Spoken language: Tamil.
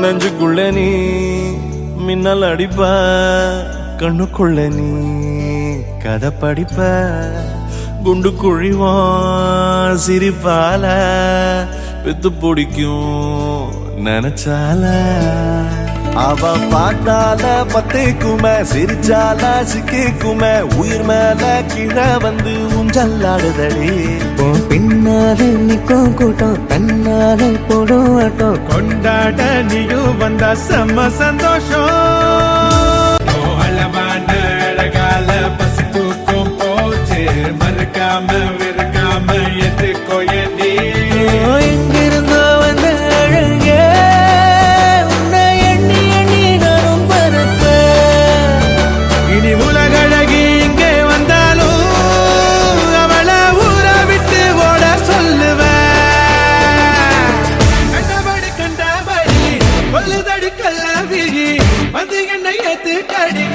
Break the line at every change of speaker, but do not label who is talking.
நெஞ்சுக்குள்ள நீ மின்னல் அடிப்ப கண்ணுக்குள்ள நீ கதை படிப்ப குண்டு குழிவான் சிரிப்பால பெத்து பிடிக்கும் நினைச்சால அவ பார்த்தால பத்தேக்குமே சிரிச்சால சிக்கிக்குமே உயிர் மேல கீழே வந்து ஊஞ்சல்லாடுதடி
பின்னாலே நிக்கும் கூட்டம் தன்னாலே போடும் ஆட்டம்
கொண்டாட நீயும் வந்தா செம்ம சந்தோஷம் அளவான அழகால பசி தூக்கம் போச்சு மறுக்காம விருக்காம எதுக்கோ நீ
எங்கிருந்தோ வந்த அழகே உன்னை எண்ணி எண்ணி நானும் பரப்பேன்
இனி உலகழகி இங்கே வந்தாலும் அவளை ஊற விட்டு ஓட சொல்லுவேன் கண்டபடி கொல்லுதடி கல்லாவி வந்து என்னை ஏத்து கடி